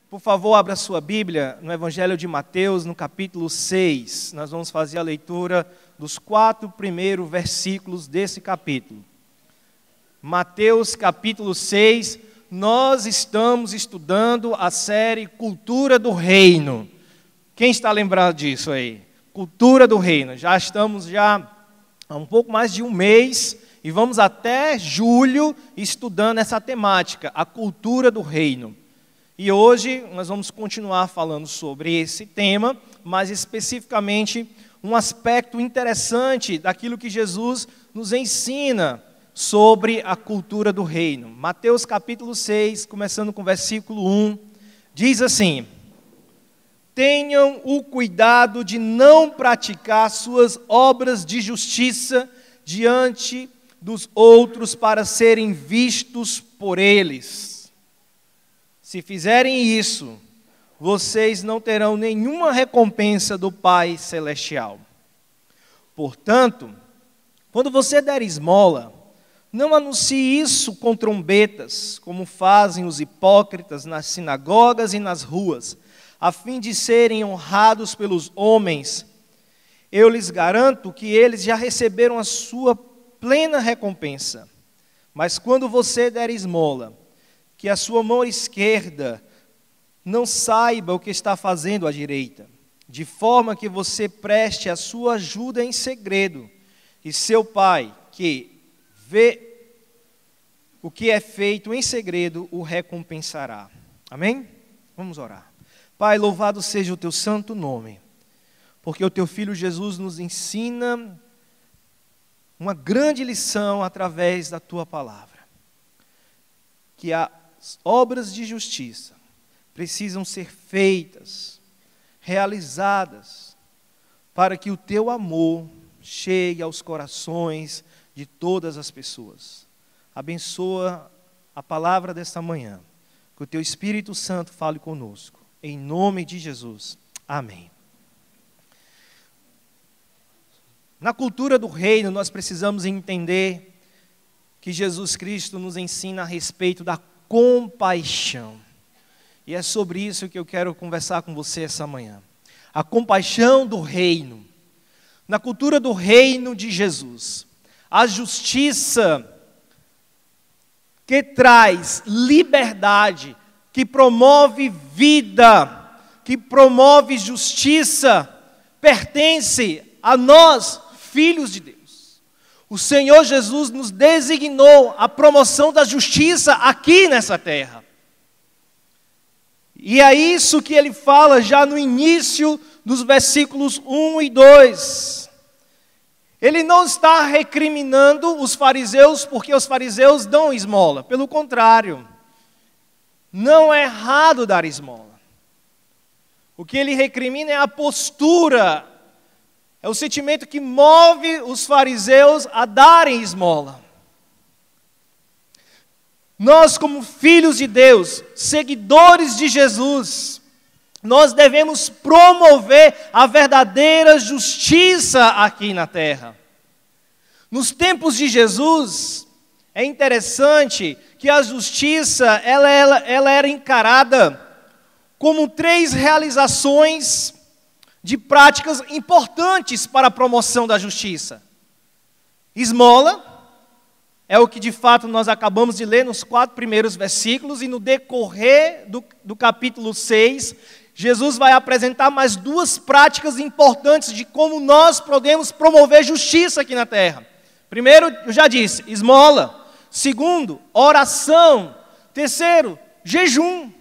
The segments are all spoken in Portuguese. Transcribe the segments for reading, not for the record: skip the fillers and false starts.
Por favor, abra sua Bíblia no Evangelho de Mateus, no capítulo 6. Nós vamos fazer a leitura dos 4 primeiros versículos desse capítulo. Mateus, capítulo 6, nós estamos estudando a série Cultura do Reino. Quem está lembrado disso aí? Cultura do Reino. Já estamos há um pouco mais de um mês e vamos até julho estudando essa temática, a cultura do reino. E hoje nós vamos continuar falando sobre esse tema, mas especificamente um aspecto interessante daquilo que Jesus nos ensina sobre a cultura do reino. Mateus capítulo 6, começando com o versículo 1, diz assim: tenham o cuidado de não praticar suas obras de justiça diante dos outros para serem vistos por eles. Se fizerem isso, vocês não terão nenhuma recompensa do Pai Celestial. Portanto, quando você der esmola, não anuncie isso com trombetas, como fazem os hipócritas nas sinagogas e nas ruas, a fim de serem honrados pelos homens. Eu lhes garanto que eles já receberam a sua plena recompensa. Mas quando você der esmola, que a sua mão esquerda não saiba o que está fazendo a direita, de forma que você preste a sua ajuda em segredo, e seu Pai, que vê o que é feito em segredo, o recompensará. Amém? Vamos orar. Pai, louvado seja o teu santo nome, porque o teu Filho Jesus nos ensina uma grande lição através da tua palavra, que as obras de justiça precisam ser feitas, realizadas, para que o teu amor chegue aos corações de todas as pessoas. Abençoa a palavra desta manhã, que o teu Espírito Santo fale conosco, em nome de Jesus. Amém. Na cultura do reino, nós precisamos entender que Jesus Cristo nos ensina a respeito da compaixão. E é sobre isso que eu quero conversar com você essa manhã. A compaixão do reino. Na cultura do reino de Jesus, a justiça que traz liberdade, que promove vida, que promove justiça, pertence a nós, filhos de Deus. O Senhor Jesus nos designou a promoção da justiça aqui nessa terra. E é isso que ele fala já no início dos versículos 1 e 2. Ele não está recriminando os fariseus porque os fariseus dão esmola. Pelo contrário, não é errado dar esmola. O que ele recrimina é a postura, é o sentimento que move os fariseus a darem esmola. Nós, como filhos de Deus, seguidores de Jesus, nós devemos promover a verdadeira justiça aqui na terra. Nos tempos de Jesus, é interessante que a justiça ela era encarada como 3 realizações de práticas importantes para a promoção da justiça. Esmola é o que de fato nós acabamos de ler nos 4 primeiros versículos, e no decorrer do capítulo 6, Jesus vai apresentar mais 2 práticas importantes de como nós podemos promover justiça aqui na terra. Primeiro, eu já disse, esmola. Segundo, oração. Terceiro, jejum.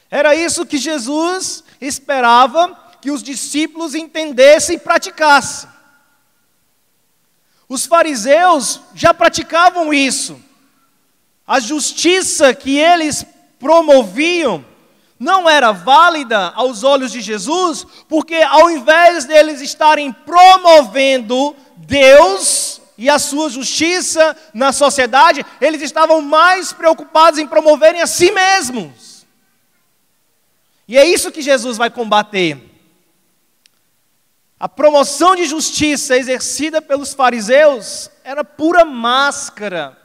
Era isso que Jesus esperava que os discípulos entendessem e praticassem. Os fariseus já praticavam isso. A justiça que eles promoviam não era válida aos olhos de Jesus, porque ao invés deles estarem promovendo Deus e a sua justiça na sociedade, eles estavam mais preocupados em promoverem a si mesmos. E é isso que Jesus vai combater. A promoção de justiça exercida pelos fariseus era pura máscara,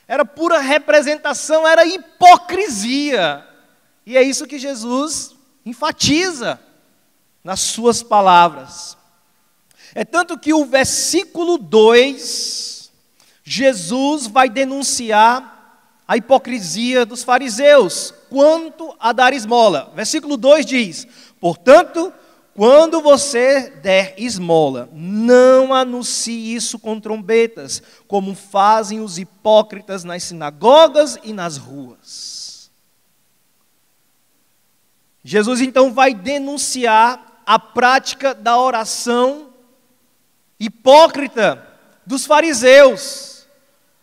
era pura representação, era hipocrisia. E é isso que Jesus enfatiza nas suas palavras. É tanto que o versículo 2, Jesus vai denunciar a hipocrisia dos fariseus quanto a dar esmola. Versículo 2 diz: portanto, quando você der esmola, não anuncie isso com trombetas, como fazem os hipócritas nas sinagogas e nas ruas. Jesus então vai denunciar a prática da oração hipócrita dos fariseus.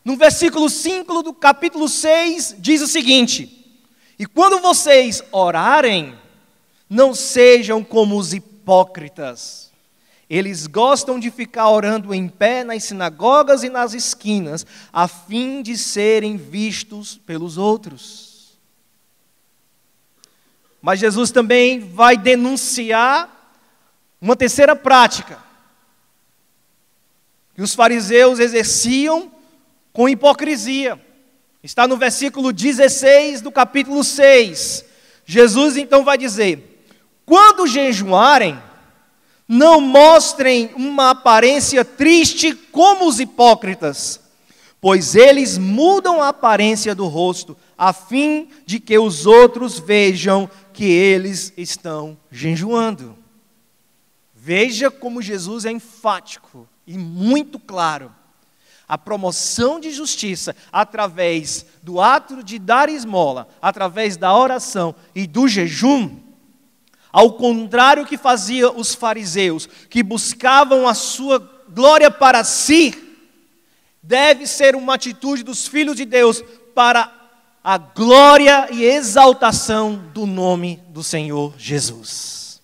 No versículo 5 do capítulo 6 diz o seguinte: e quando vocês orarem, não sejam como os hipócritas. Eles gostam de ficar orando em pé nas sinagogas e nas esquinas, a fim de serem vistos pelos outros. Mas Jesus também vai denunciar uma terceira prática que os fariseus exerciam com hipocrisia. Está no versículo 16 do capítulo 6. Jesus então vai dizer: quando jejuarem, não mostrem uma aparência triste como os hipócritas, pois eles mudam a aparência do rosto, a fim de que os outros vejam que eles estão jejuando. Veja como Jesus é enfático e muito claro. A promoção de justiça através do ato de dar esmola, através da oração e do jejum, ao contrário que fazia os fariseus, que buscavam a sua glória para si, deve ser uma atitude dos filhos de Deus para a glória e exaltação do nome do Senhor Jesus.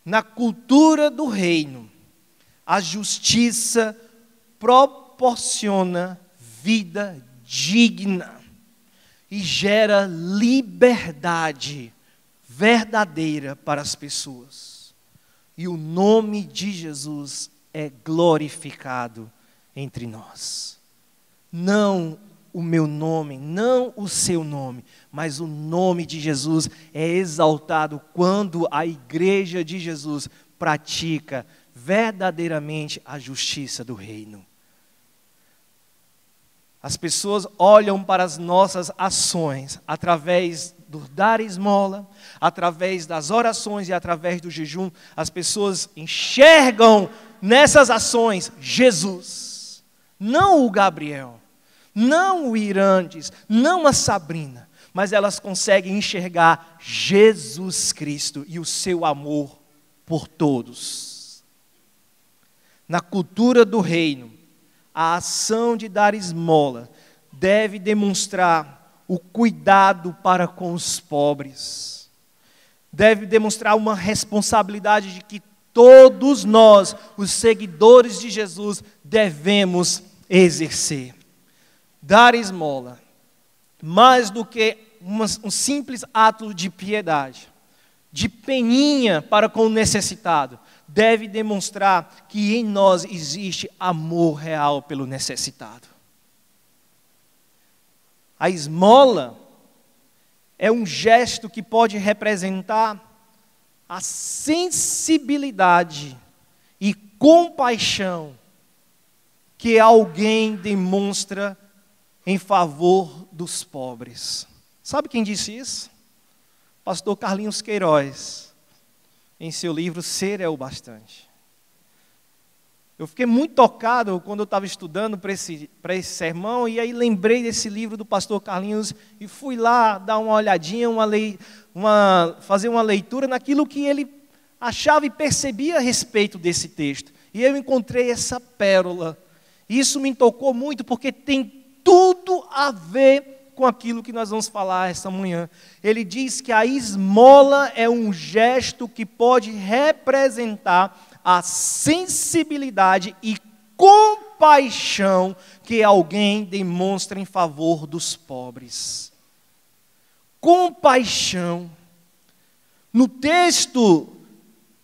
Na cultura do reino, a justiça proporciona vida digna e gera liberdade verdadeira para as pessoas. E o nome de Jesus é glorificado entre nós. Não o meu nome, não o seu nome, mas o nome de Jesus é exaltado quando a igreja de Jesus pratica verdadeiramente a justiça do reino. As pessoas olham para as nossas ações através do dar esmola, através das orações e através do jejum. As pessoas enxergam nessas ações Jesus, não o Gabriel, não o Irandes, não a Sabrina, mas elas conseguem enxergar Jesus Cristo e o seu amor por todos. Na cultura do reino, a ação de dar esmola deve demonstrar o cuidado para com os pobres. Deve demonstrar uma responsabilidade de que todos nós, os seguidores de Jesus, devemos exercer. Dar esmola, mais do que um simples ato de piedade, de peninha para com o necessitado, deve demonstrar que em nós existe amor real pelo necessitado. A esmola é um gesto que pode representar a sensibilidade e compaixão que alguém demonstra em favor dos pobres. Sabe quem disse isso? Pastor Carlinhos Queiroz, em seu livro Ser é o Bastante. Eu fiquei muito tocado quando eu estava estudando para esse sermão, e aí lembrei desse livro do pastor Carlinhos e fui lá dar uma olhadinha, fazer uma leitura naquilo que ele achava e percebia a respeito desse texto. E eu encontrei essa pérola. Isso me tocou muito porque tem tudo a ver com aquilo que nós vamos falar esta manhã. Ele diz que a esmola é um gesto que pode representar a sensibilidade e compaixão que alguém demonstra em favor dos pobres. Compaixão. No texto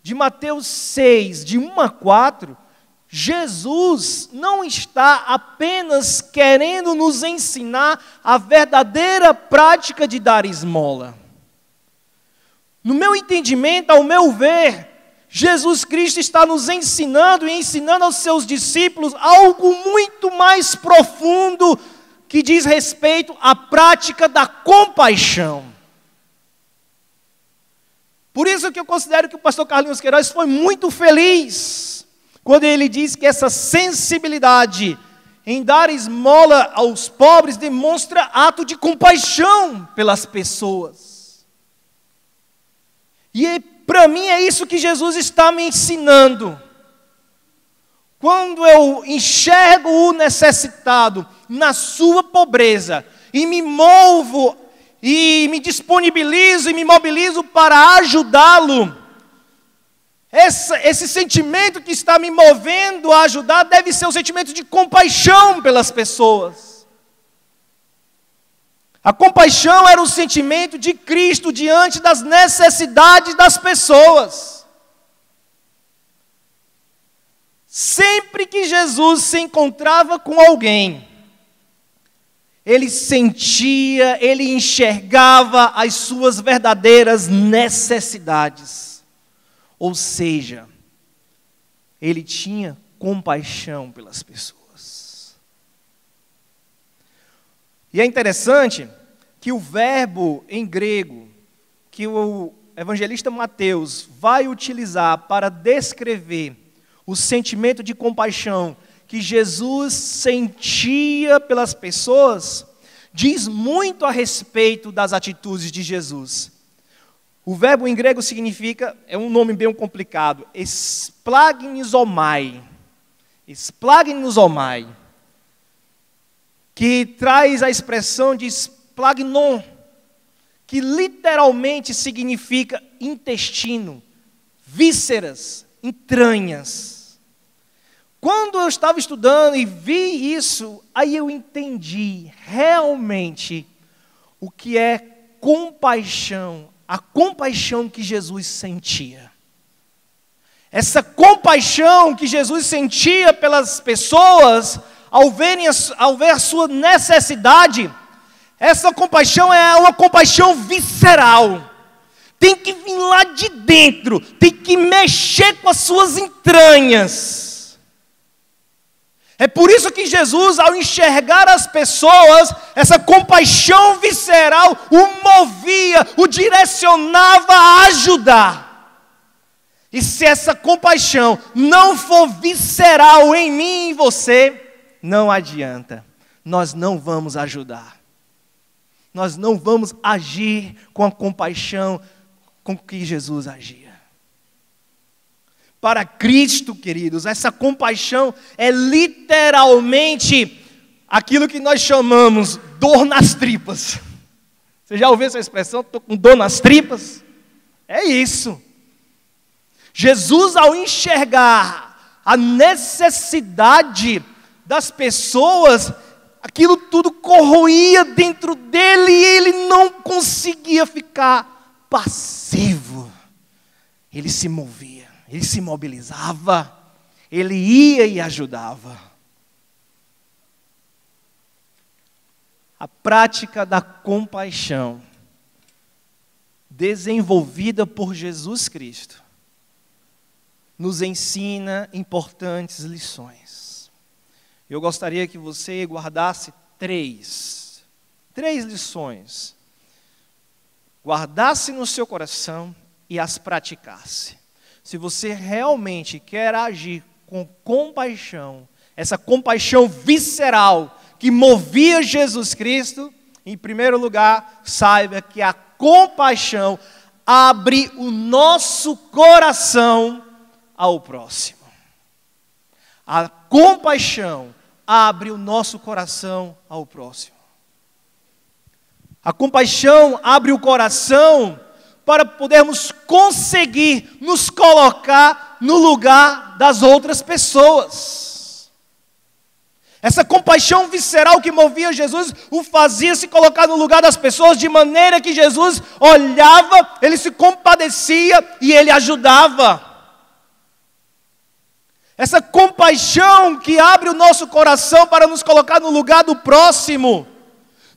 de Mateus 6, de 1 a 4, Jesus não está apenas querendo nos ensinar a verdadeira prática de dar esmola. No meu entendimento, ao meu ver, Jesus Cristo está nos ensinando e ensinando aos seus discípulos algo muito mais profundo que diz respeito à prática da compaixão. Por isso que eu considero que o pastor Carlinhos Queiroz foi muito feliz quando ele diz que essa sensibilidade em dar esmola aos pobres demonstra ato de compaixão pelas pessoas. E para mim é isso que Jesus está me ensinando. Quando eu enxergo o necessitado na sua pobreza e me movo e me disponibilizo e me mobilizo para ajudá-lo, esse sentimento que está me movendo a ajudar deve ser um sentimento de compaixão pelas pessoas. A compaixão era o sentimento de Cristo diante das necessidades das pessoas. Sempre que Jesus se encontrava com alguém, ele sentia, ele enxergava as suas verdadeiras necessidades. Ou seja, ele tinha compaixão pelas pessoas. E é interessante que o verbo em grego que o evangelista Mateus vai utilizar para descrever o sentimento de compaixão que Jesus sentia pelas pessoas, diz muito a respeito das atitudes de Jesus. O verbo em grego significa, é um nome bem complicado, esplagnisomai. Esplagnisomai, que traz a expressão de esplagnon, que literalmente significa intestino, vísceras, entranhas. Quando eu estava estudando e vi isso, aí eu entendi realmente o que é compaixão, a compaixão que Jesus sentia. Essa compaixão que Jesus sentia pelas pessoas, ao ver a sua necessidade, essa compaixão é uma compaixão visceral. Tem que vir lá de dentro, tem que mexer com as suas entranhas. É por isso que Jesus, ao enxergar as pessoas, essa compaixão visceral o movia, o direcionava a ajudar. E se essa compaixão não for visceral em mim e em você, não adianta, nós não vamos ajudar. Nós não vamos agir com a compaixão com que Jesus agia. Para Cristo, queridos, essa compaixão é literalmente aquilo que nós chamamos dor nas tripas. Você já ouviu essa expressão? Estou com dor nas tripas? É isso. Jesus, ao enxergar a necessidade das pessoas, aquilo tudo corroía dentro dele e ele não conseguia ficar passivo. Ele se movia. Ele se mobilizava, ele ia e ajudava. A prática da compaixão, desenvolvida por Jesus Cristo, nos ensina importantes lições. Eu gostaria que você guardasse três lições. Guardasse no seu coração e as praticasse. Se você realmente quer agir com compaixão, essa compaixão visceral que movia Jesus Cristo, em primeiro lugar, saiba que a compaixão abre o nosso coração ao próximo. A compaixão abre o nosso coração ao próximo. A compaixão abre o coração para podermos conseguir nos colocar no lugar das outras pessoas. Essa compaixão visceral que movia Jesus o fazia se colocar no lugar das pessoas, de maneira que Jesus olhava, ele se compadecia e ele ajudava. essa compaixão que abre o nosso coração para nos colocar no lugar do próximo,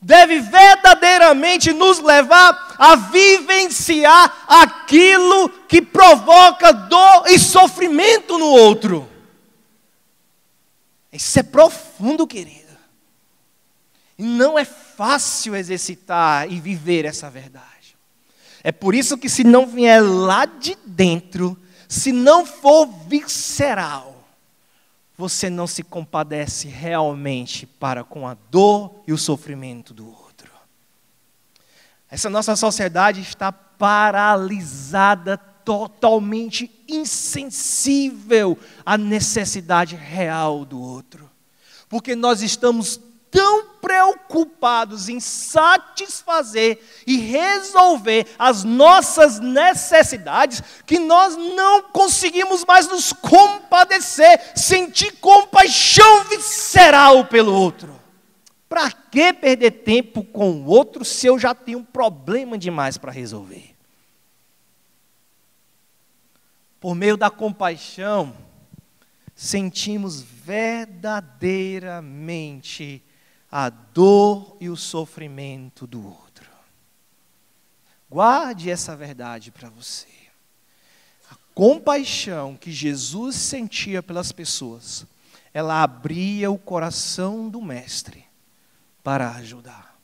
deve verdadeiramente nos levar a vivenciar aquilo que provoca dor e sofrimento no outro. Isso é profundo, querido. E não é fácil exercitar e viver essa verdade. É por isso que, se não vier lá de dentro, se não for visceral, você não se compadece realmente para com a dor e o sofrimento do outro. Essa nossa sociedade está paralisada, totalmente insensível à necessidade real do outro. Porque nós estamos tão preocupados em satisfazer e resolver as nossas necessidades, que nós não conseguimos mais nos compadecer, sentir compaixão visceral pelo outro. Para que perder tempo com o outro se eu já tenho um problema demais para resolver? Por meio da compaixão, sentimos verdadeiramente a dor e o sofrimento do outro. Guarde essa verdade para você. A compaixão que Jesus sentia pelas pessoas, ela abria o coração do Mestre para ajudar.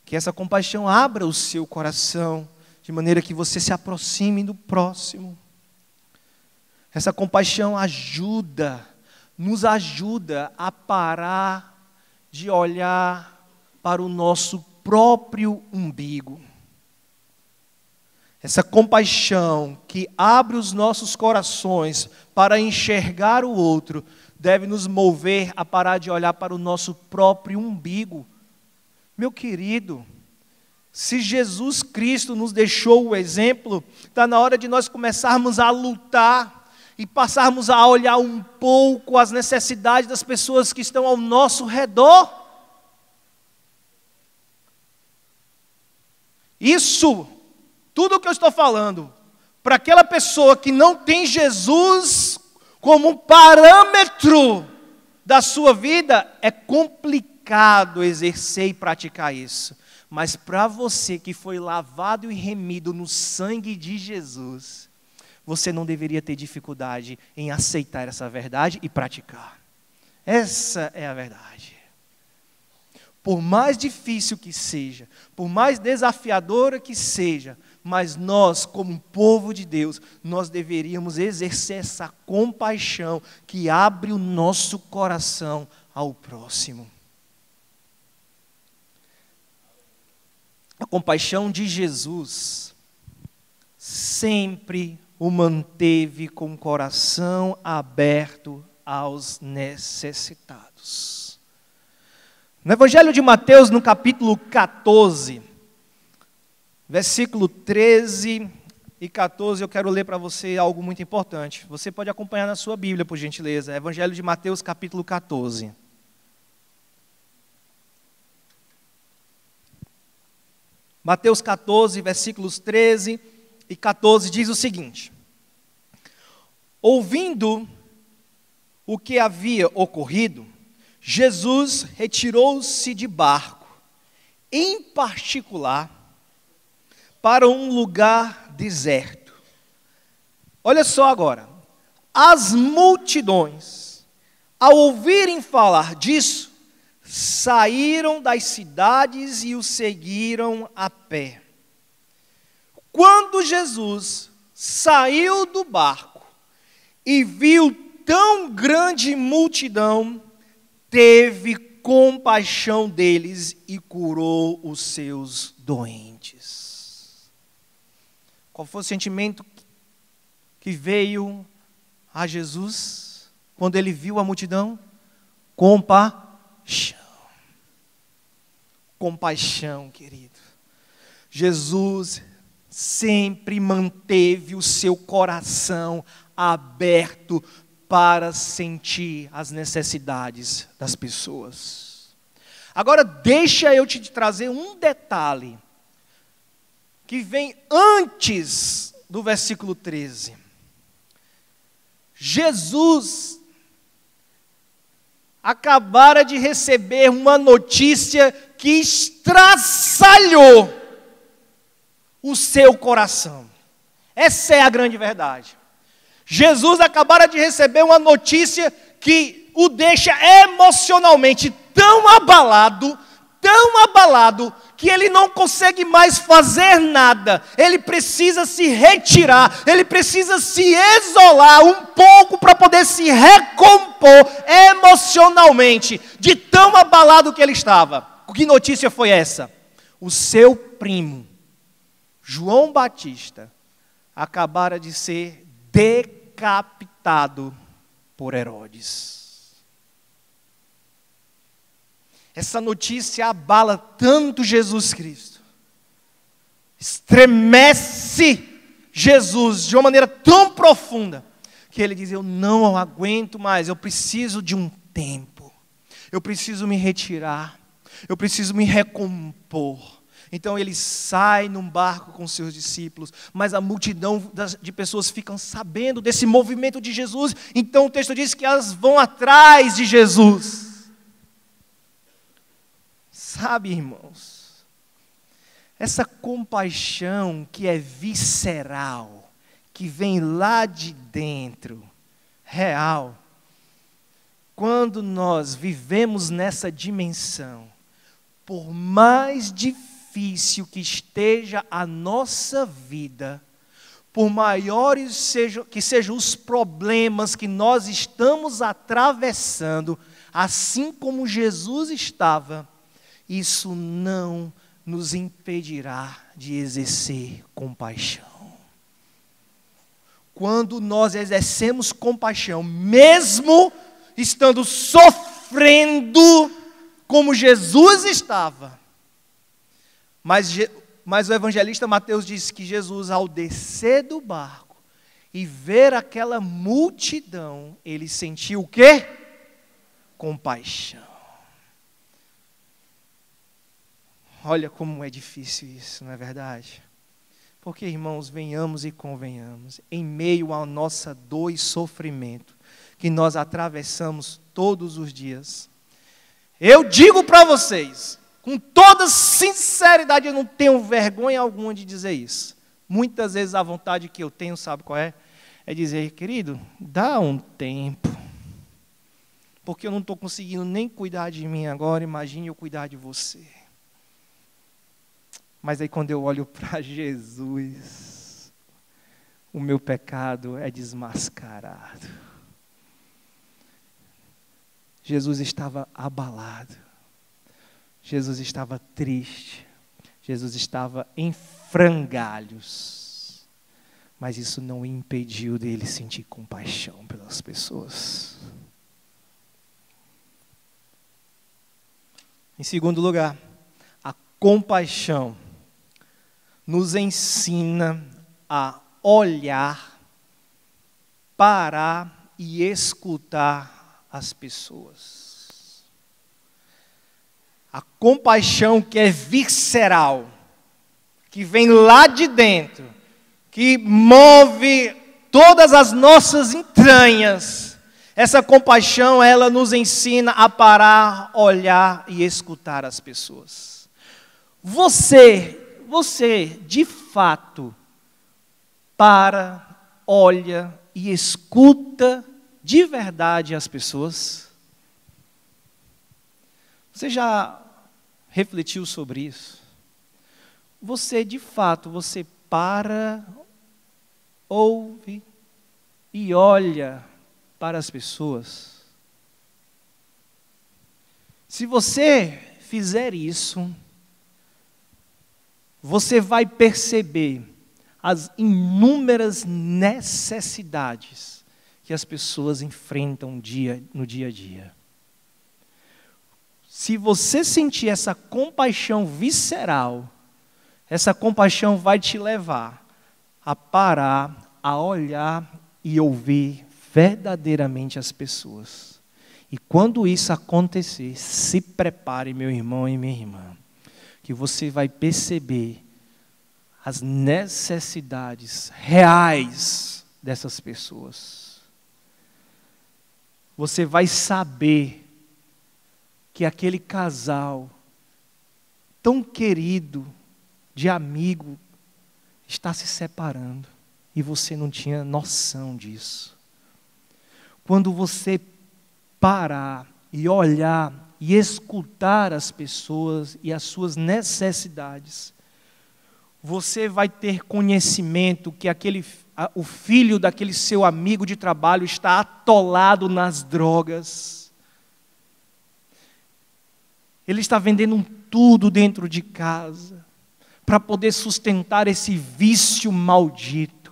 Que essa compaixão abra o seu coração, de maneira que você se aproxime do próximo. Essa compaixão nos ajuda a parar de olhar para o nosso próprio umbigo. Essa compaixão que abre os nossos corações para enxergar o outro, deve nos mover a parar de olhar para o nosso próprio umbigo. Meu querido, se Jesus Cristo nos deixou o exemplo, está na hora de nós começarmos a lutar e passarmos a olhar um pouco as necessidades das pessoas que estão ao nosso redor. Isso, tudo o que eu estou falando, para aquela pessoa que não tem Jesus como um parâmetro da sua vida, é complicado exercer e praticar isso. Mas para você que foi lavado e remido no sangue de Jesus, você não deveria ter dificuldade em aceitar essa verdade e praticar. Essa é a verdade. Por mais difícil que seja, por mais desafiadora que seja, mas nós, como povo de Deus, nós deveríamos exercer essa compaixão que abre o nosso coração ao próximo. A compaixão de Jesus sempre o manteve com o coração aberto aos necessitados. No Evangelho de Mateus, no capítulo 14, versículo 13 e 14, eu quero ler para você algo muito importante. Você pode acompanhar na sua Bíblia, por gentileza. Evangelho de Mateus, capítulo 14. Mateus 14, versículos 13 e 14, diz o seguinte: ouvindo o que havia ocorrido, Jesus retirou-se de barco, em particular, para um lugar deserto. Olha só agora, as multidões, ao ouvirem falar disso, saíram das cidades e o seguiram a pé. Quando Jesus saiu do barco e viu tão grande multidão, teve compaixão deles e curou os seus doentes. Qual foi o sentimento que veio a Jesus quando ele viu a multidão? Compaixão. Compaixão, querido. Jesus sempre manteve o seu coração aberto para sentir as necessidades das pessoas. Agora deixa eu te trazer um detalhe que vem antes do versículo 13. Jesus acabara de receber uma notícia que estraçalhou o seu coração. Essa é a grande verdade. Jesus acabara de receber uma notícia que o deixa emocionalmente tão abalado, que ele não consegue mais fazer nada. Ele precisa se retirar, ele precisa se isolar um pouco para poder se recompor emocionalmente, de tão abalado que ele estava. Que notícia foi essa? O seu primo, João Batista, acabara de ser decapitado por Herodes. Essa notícia abala tanto Jesus Cristo, estremece Jesus de uma maneira tão profunda, que ele diz: eu não aguento mais, eu preciso de um tempo, eu preciso me retirar, eu preciso me recompor. Então ele sai num barco com seus discípulos, mas a multidão de pessoas ficam sabendo desse movimento de Jesus, então o texto diz que elas vão atrás de Jesus. Sabe, irmãos, essa compaixão que é visceral, que vem lá de dentro, real, quando nós vivemos nessa dimensão, por mais difícil que esteja a nossa vida, por maiores que sejam os problemas que nós estamos atravessando, assim como Jesus estava, isso não nos impedirá de exercer compaixão. Quando nós exercemos compaixão, mesmo estando sofrendo como Jesus estava, mas o evangelista Mateus diz que Jesus, ao descer do barco e ver aquela multidão, ele sentiu o quê? Compaixão. Olha como é difícil isso, não é verdade? Porque, irmãos, venhamos e convenhamos, em meio à nossa dor e sofrimento que nós atravessamos todos os dias, eu digo para vocês, com toda sinceridade, eu não tenho vergonha alguma de dizer isso. Muitas vezes a vontade que eu tenho, sabe qual é? É dizer: querido, dá um tempo, porque eu não estou conseguindo nem cuidar de mim agora, imagine eu cuidar de você. Mas aí quando eu olho para Jesus, o meu pecado é desmascarado. Jesus estava abalado, Jesus estava triste, Jesus estava em frangalhos, mas isso não o impediu dele sentir compaixão pelas pessoas. Em segundo lugar, a compaixão nos ensina a olhar, parar e escutar as pessoas. A compaixão que é visceral, que vem lá de dentro, que move todas as nossas entranhas, essa compaixão, ela nos ensina a parar, olhar e escutar as pessoas. Você, de fato, para, olha e escuta de verdade as pessoas? Você já refletiu sobre isso? Você, de fato, você para, ouve e olha para as pessoas? Se você fizer isso, você vai perceber as inúmeras necessidades que as pessoas enfrentam no dia a dia. Se você sentir essa compaixão visceral, essa compaixão vai te levar a parar, a olhar e ouvir verdadeiramente as pessoas. E quando isso acontecer, se prepare, meu irmão e minha irmã, que você vai perceber as necessidades reais dessas pessoas. você vai saber que aquele casal tão querido, de amigo, está se separando e você não tinha noção disso. Quando você parar e olhar e escutar as pessoas e as suas necessidades, você vai ter conhecimento que o filho daquele seu amigo de trabalho está atolado nas drogas. Ele está vendendo tudo dentro de casa para poder sustentar esse vício maldito.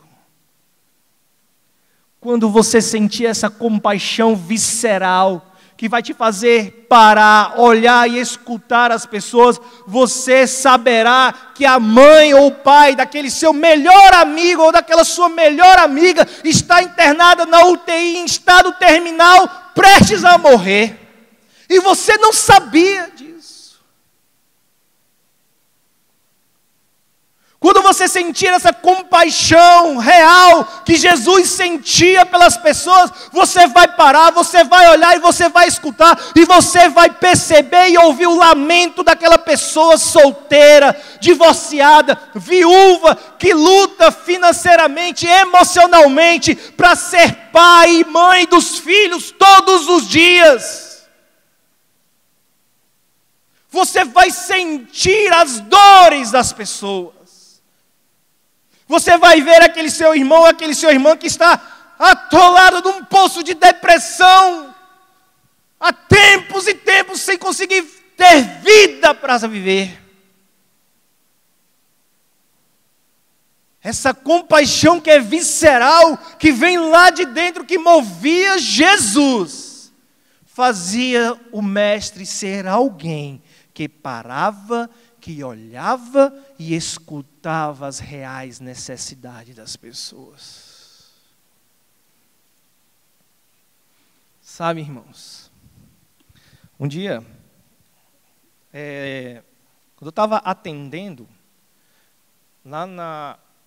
Quando você sentir essa compaixão visceral, que vai te fazer parar, olhar e escutar as pessoas, você saberá que a mãe ou o pai daquele seu melhor amigo ou daquela sua melhor amiga está internada na UTI em estado terminal, prestes a morrer. E você não sabia disso. Quando você sentir essa compaixão real que Jesus sentia pelas pessoas, você vai parar, você vai olhar e você vai escutar, e você vai perceber e ouvir o lamento daquela pessoa solteira, divorciada, viúva, que luta financeiramente, emocionalmente, para ser pai e mãe dos filhos todos os dias. Você vai sentir as dores das pessoas. Você vai ver aquele seu irmão, aquele seu irmão que está atolado num poço de depressão, há tempos e tempos sem conseguir ter vida para viver. Essa compaixão que é visceral, que vem lá de dentro, que movia Jesus, fazia o mestre ser alguém que parava, que olhava e escutava as reais necessidades das pessoas. Sabe, irmãos, um dia, quando eu estava atendendo lá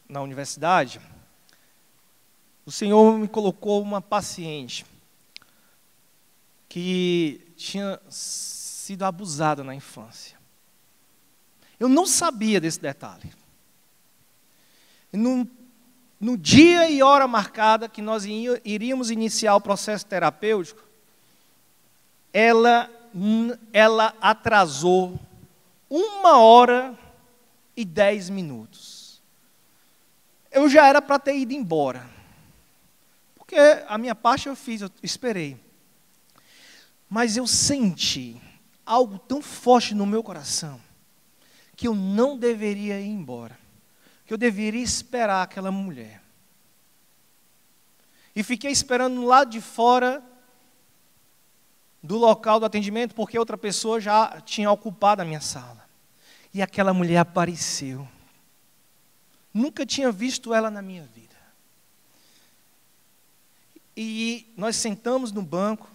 na universidade, o Senhor me colocou uma paciente que tinha sido abusada na infância. Eu não sabia desse detalhe. No dia e hora marcada que nós iríamos iniciar o processo terapêutico, ela atrasou 1h10. Eu já era para ter ido embora. Porque a minha parte eu fiz, eu esperei. Mas eu senti algo tão forte no meu coração, que eu não deveria ir embora, que eu deveria esperar aquela mulher. E fiquei esperando no lado de fora do local do atendimento, porque outra pessoa já tinha ocupado a minha sala. E aquela mulher apareceu. Nunca tinha visto ela na minha vida. E nós sentamos no banco.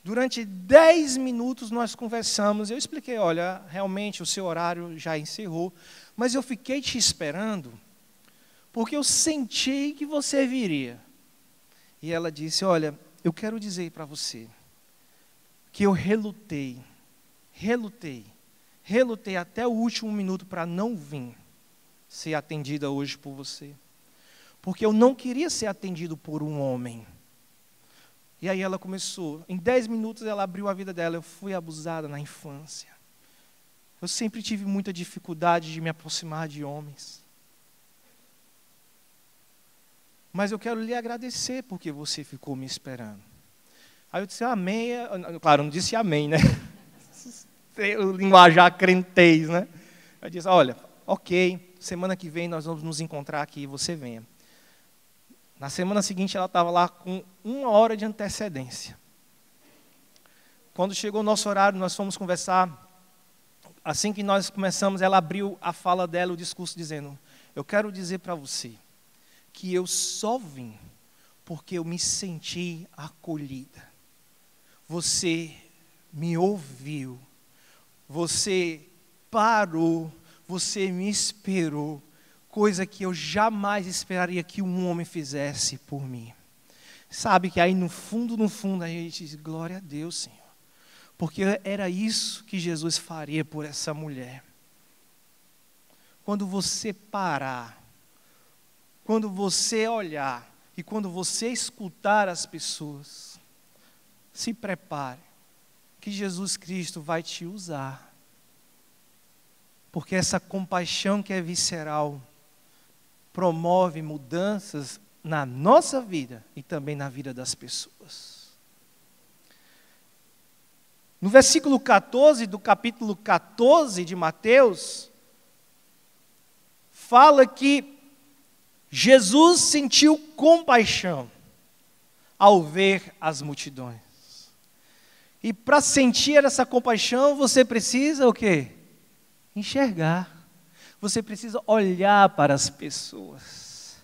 Durante 10 minutos nós conversamos. Eu expliquei, olha, realmente o seu horário já encerrou, mas eu fiquei te esperando porque eu senti que você viria. E ela disse, olha, eu quero dizer para você que eu relutei até o último minuto para não vir ser atendida hoje por você. Porque eu não queria ser atendido por um homem. E aí ela começou, em 10 minutos ela abriu a vida dela. Eu fui abusada na infância. Eu sempre tive muita dificuldade de me aproximar de homens. Mas eu quero lhe agradecer porque você ficou me esperando. Aí eu disse, amém. Claro, eu não disse amém, né? O linguajar crentez, né? Eu disse, olha, ok, semana que vem nós vamos nos encontrar aqui, você venha. Na semana seguinte ela estava lá com 1 hora de antecedência. Quando chegou o nosso horário, nós fomos conversar. Assim que nós começamos, ela abriu a fala dela, o discurso, dizendo, eu quero dizer para você que eu só vim porque eu me senti acolhida. Você me ouviu, você parou, você me esperou, coisa que eu jamais esperaria que um homem fizesse por mim. Sabe que aí no fundo, a gente diz, glória a Deus, Senhor. Porque era isso que Jesus faria por essa mulher. Quando você parar, quando você olhar e quando você escutar as pessoas, se prepare, que Jesus Cristo vai te usar. Porque essa compaixão que é visceral promove mudanças na nossa vida e também na vida das pessoas. No versículo 14 do capítulo 14 de Mateus, fala que Jesus sentiu compaixão ao ver as multidões. E para sentir essa compaixão, você precisa o quê? Enxergar. Você precisa olhar para as pessoas.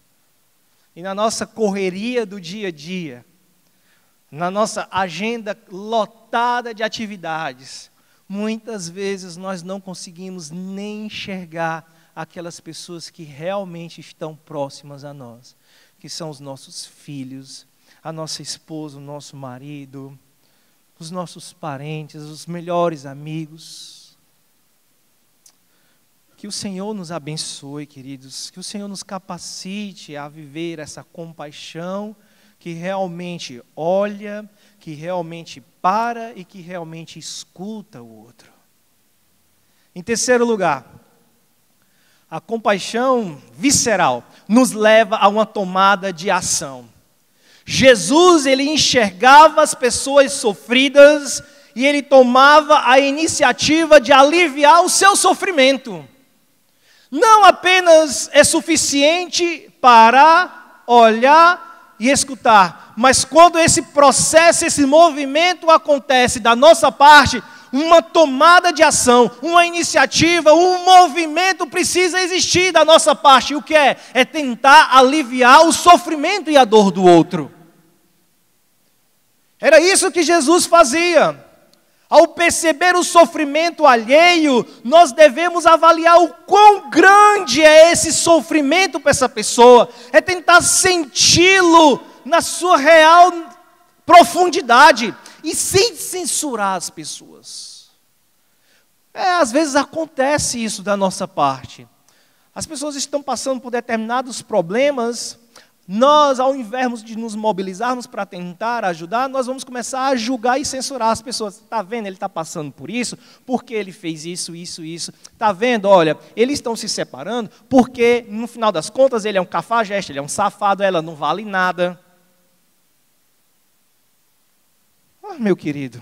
E na nossa correria do dia a dia, na nossa agenda lotada de atividades, muitas vezes nós não conseguimos nem enxergar aquelas pessoas que realmente estão próximas a nós, que são os nossos filhos, a nossa esposa, o nosso marido, os nossos parentes, os melhores amigos. Que o Senhor nos abençoe, queridos, que o Senhor nos capacite a viver essa compaixão que realmente olha, que realmente para e que realmente escuta o outro. Em terceiro lugar, a compaixão visceral nos leva a uma tomada de ação. Jesus, ele enxergava as pessoas sofridas e ele tomava a iniciativa de aliviar o seu sofrimento. Não apenas é suficiente parar, olhar e escutar, mas quando esse processo, esse movimento acontece da nossa parte, uma tomada de ação, uma iniciativa, um movimento precisa existir da nossa parte. E o que é? É tentar aliviar o sofrimento e a dor do outro. Era isso que Jesus fazia. Ao perceber o sofrimento alheio, nós devemos avaliar o quão grande é esse sofrimento para essa pessoa. É tentar senti-lo na sua real profundidade e sem censurar as pessoas. Às vezes acontece isso da nossa parte. As pessoas estão passando por determinados problemas. Nós, ao invés de nos mobilizarmos para tentar ajudar, nós vamos começar a julgar e censurar as pessoas. Está vendo? Ele está passando por isso, porque ele fez isso. Está vendo? Olha, eles estão se separando, porque no final das contas ele é um cafajeste, ele é um safado, ela não vale nada. Meu querido,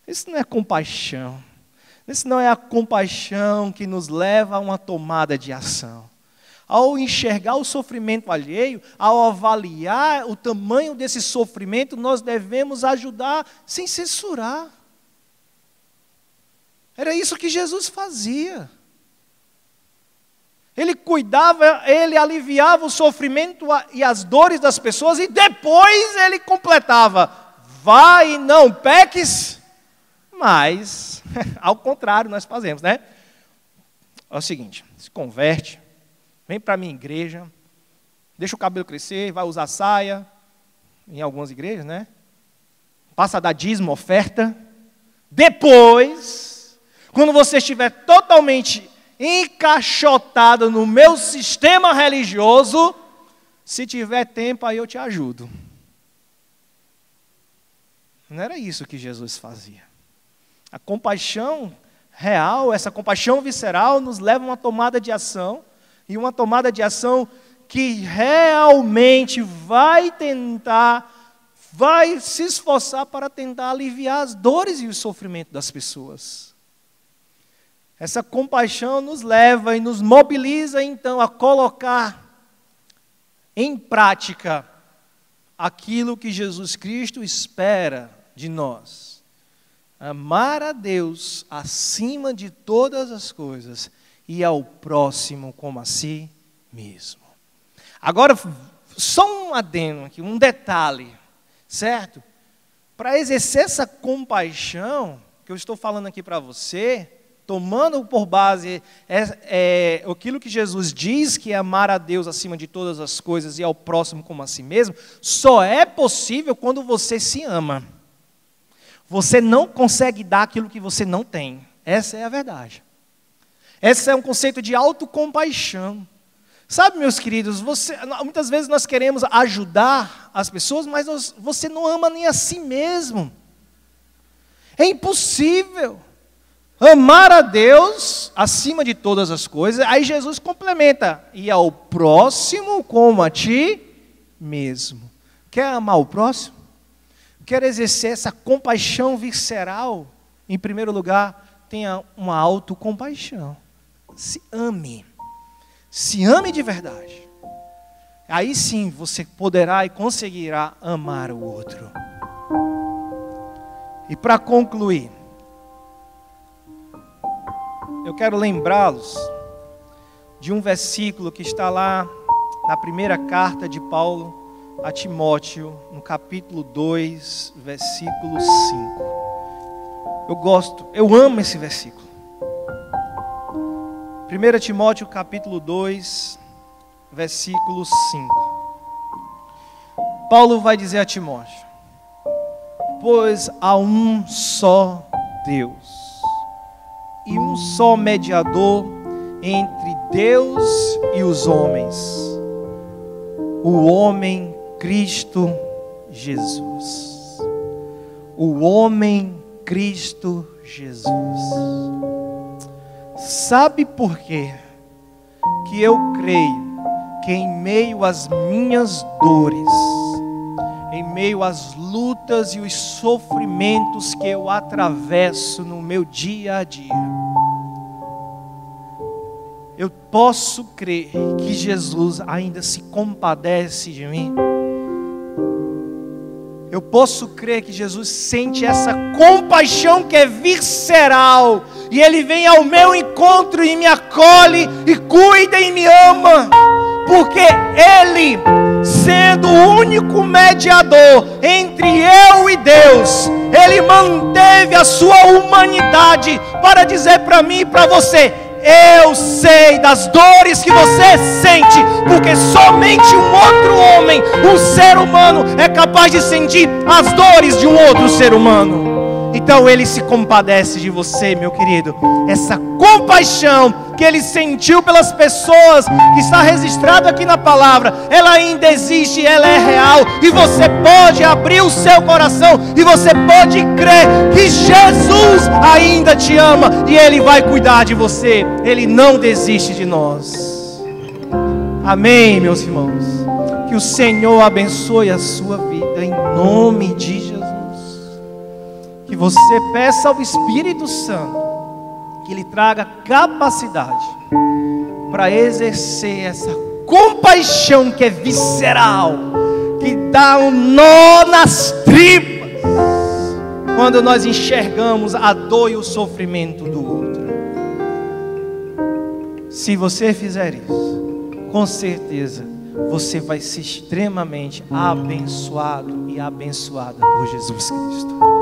isso não é compaixão. Isso não é a compaixão que nos leva a uma tomada de ação. Ao enxergar o sofrimento alheio, ao avaliar o tamanho desse sofrimento, nós devemos ajudar sem censurar. Era isso que Jesus fazia. Ele cuidava, ele aliviava o sofrimento e as dores das pessoas e depois ele completava: vai e não peques, mas ao contrário nós fazemos, né? É o seguinte, se converte, vem para a minha igreja, deixa o cabelo crescer, vai usar saia, em algumas igrejas, né? Passa a dar dízimo, oferta. Depois, quando você estiver totalmente encaixotado no meu sistema religioso, se tiver tempo, aí eu te ajudo. Não era isso que Jesus fazia. A compaixão real, essa compaixão visceral, nos leva a uma tomada de ação, e uma tomada de ação que realmente vai se esforçar para tentar aliviar as dores e o sofrimento das pessoas. Essa compaixão nos leva e nos mobiliza, então, a colocar em prática aquilo que Jesus Cristo espera de nós. Amar a Deus acima de todas as coisas e ao próximo como a si mesmo. Agora, só um adendo aqui, um detalhe, certo? Para exercer essa compaixão que eu estou falando aqui para você, tomando por base aquilo que Jesus diz, que é amar a Deus acima de todas as coisas e ao próximo como a si mesmo, só é possível quando você se ama. Você não consegue dar aquilo que você não tem. Essa é a verdade. Esse é um conceito de autocompaixão. Sabe, meus queridos, muitas vezes nós queremos ajudar as pessoas, mas você não ama nem a si mesmo. É impossível amar a Deus acima de todas as coisas. Aí Jesus complementa: e ao próximo como a ti mesmo. Quer amar o próximo? Quer exercer essa compaixão visceral? Em primeiro lugar, tenha uma autocompaixão. Se ame. Se ame de verdade. Aí sim você poderá e conseguirá amar o outro. E para concluir, eu quero lembrá-los de um versículo que está lá na primeira carta de Paulo a Timóteo, no capítulo 2, versículo 5. Eu amo esse versículo. 1 Timóteo capítulo 2, versículo 5. Paulo vai dizer a Timóteo: pois há um só Deus e um só mediador entre Deus e os homens, o homem Cristo Jesus. O homem Cristo Jesus. Sabe por quê? Que eu creio que em meio às minhas dores, em meio às lutas e os sofrimentos que eu atravesso no meu dia a dia, eu posso crer que Jesus ainda se compadece de mim. Eu posso crer que Jesus sente essa compaixão que é visceral, e Ele vem ao meu encontro e me acolhe e cuida e me ama, porque Ele, sendo o único mediador entre eu e Deus, Ele manteve a sua humanidade para dizer para mim e para você: eu sei das dores que você sente, porque somente um outro homem, um ser humano, é capaz de sentir as dores de um outro ser humano. Então Ele se compadece de você, meu querido. Essa compaixão que Ele sentiu pelas pessoas, que está registrado aqui na palavra, ela ainda existe, ela é real, e você pode abrir o seu coração, e você pode crer que Jesus ainda te ama, e Ele vai cuidar de você. Ele não desiste de nós. Amém, meus irmãos. Que o Senhor abençoe a sua vida, em nome de Jesus. Que você peça ao Espírito Santo que Ele traga capacidade para exercer essa compaixão que é visceral, que dá um nó nas tripas, quando nós enxergamos a dor e o sofrimento do outro. Se você fizer isso, com certeza você vai ser extremamente abençoado e abençoada por Jesus Cristo.